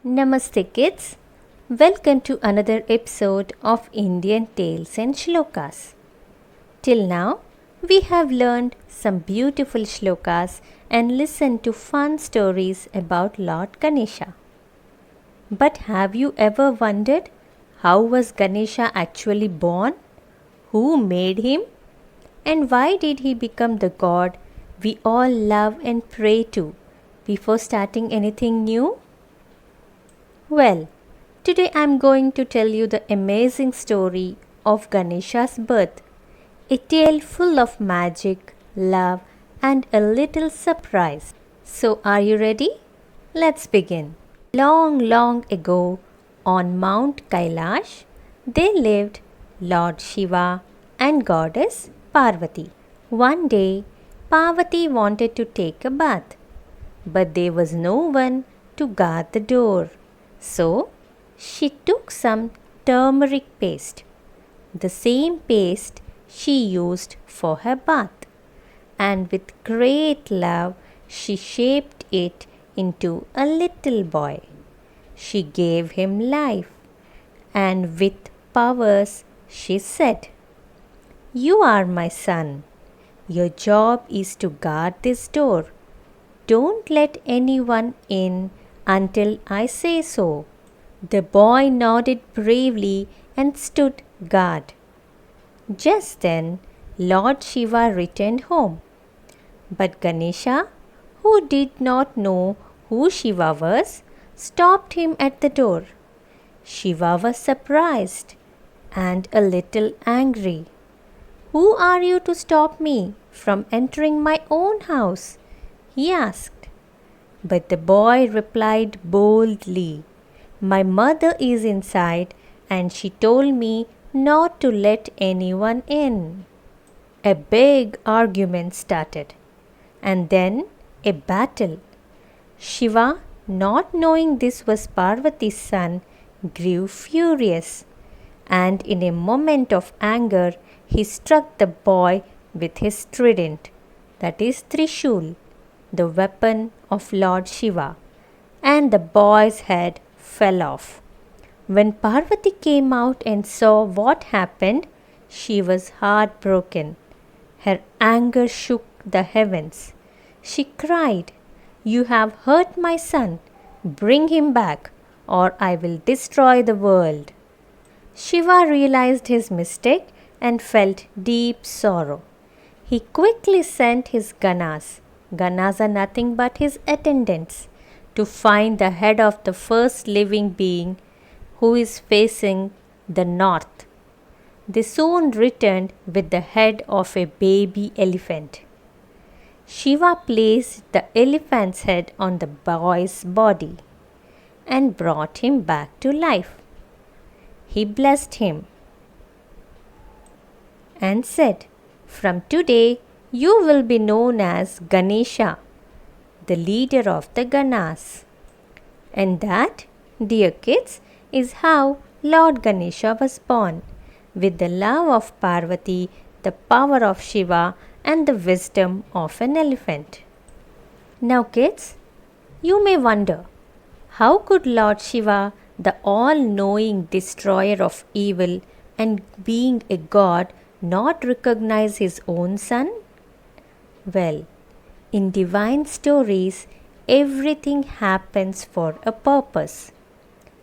Namaste kids. Welcome to another episode of Indian Tales and Shlokas. Till now, we have learned some beautiful shlokas and listened to fun stories about Lord Ganesha. But have you ever wondered how was Ganesha actually born? Who made him? And why did he become the god we all love and pray to before starting anything new? Well, today I am going to tell you the amazing story of Ganesha's birth, a tale full of magic, love, and a little surprise. So, are you ready? Let's begin. Long, long ago, on Mount Kailash, there lived Lord Shiva and Goddess Parvati. One day, Parvati wanted to take a bath, but there was no one to guard the door. So, she took some turmeric paste, the same paste she used for her bath, and with great love she shaped it into a little boy. She gave him life, and with powers she said, "You are my son. Your job is to guard this door. Don't let anyone in until I say so." The boy nodded bravely and stood guard. Just then, Lord Shiva returned home. But Ganesha, who did not know who Shiva was, stopped him at the door. Shiva was surprised and a little angry. "Who are you to stop me from entering my own house?" he asked. But the boy replied boldly, "My mother is inside and she told me not to let anyone in." A big argument started, and then a battle. Shiva, not knowing this was Parvati's son, grew furious, and in a moment of anger, he struck the boy with his trident, that is Trishul, the weapon of Lord Shiva, and the boy's head fell off. When Parvati came out and saw what happened, she was heartbroken. Her anger shook the heavens. She cried, "You have hurt my son. Bring him back, or I will destroy the world." Shiva realized his mistake and felt deep sorrow. He quickly sent his Ganas are nothing but his attendants, to find the head of the first living being who is facing the north. They soon returned with the head of a baby elephant. Shiva placed the elephant's head on the boy's body and brought him back to life. He blessed him and said, "From today, you will be known as Ganesha, the leader of the Ganas." And that, dear kids, is how Lord Ganesha was born, with the love of Parvati, the power of Shiva, and the wisdom of an elephant. Now kids, you may wonder, how could Lord Shiva, the all-knowing destroyer of evil and being a god, not recognize his own son? Well, in divine stories, everything happens for a purpose.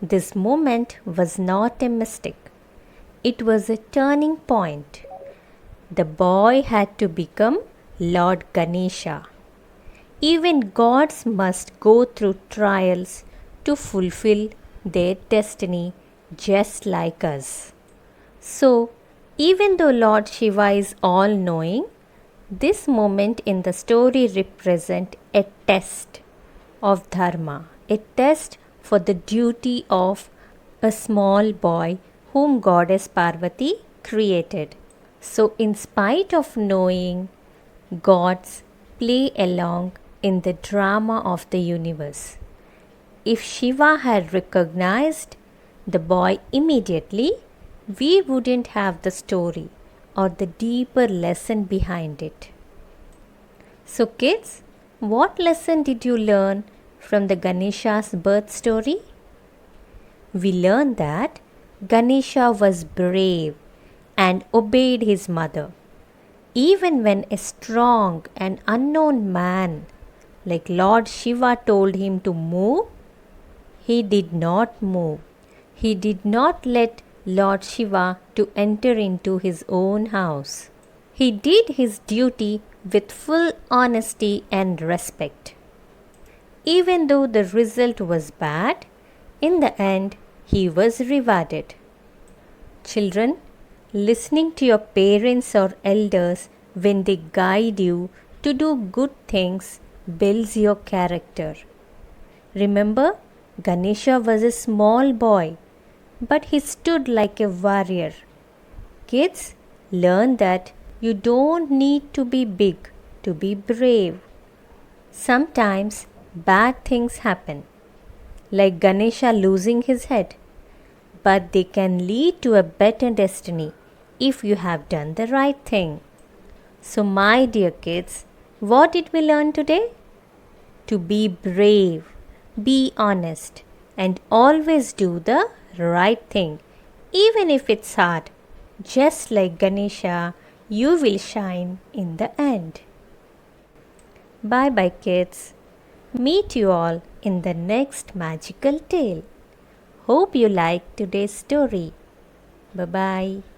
This moment was not a mistake. It was a turning point. The boy had to become Lord Ganesha. Even gods must go through trials to fulfill their destiny, just like us. So, even though Lord Shiva is all-knowing, this moment in the story represents a test of dharma, a test for the duty of a small boy whom Goddess Parvati created. So, in spite of knowing, gods play along in the drama of the universe. If Shiva had recognized the boy immediately, we wouldn't have the story or the deeper lesson behind it. So kids, what lesson did you learn from the Ganesha's birth story? we learn that Ganesha was brave and obeyed his mother. Even when a strong and unknown man like Lord Shiva told him to move, he did not move. He did not let Lord Shiva to enter into his own house. He did his duty with full honesty and respect. Even though the result was bad, in the end he was rewarded. Children, listening to your parents or elders when they guide you to do good things builds your character. Remember, Ganesha was a small boy, but he stood like a warrior. Kids, learn that you don't need to be big to be brave. Sometimes bad things happen, like Ganesha losing his head, but they can lead to a better destiny if you have done the right thing. So, my dear kids, what did we learn today? To be brave, be honest, and always do the right thing, even if it's hard. Just like Ganesha, you will shine in the end. Bye bye, kids. Meet you all in the next magical tale. Hope you liked today's story. Bye bye.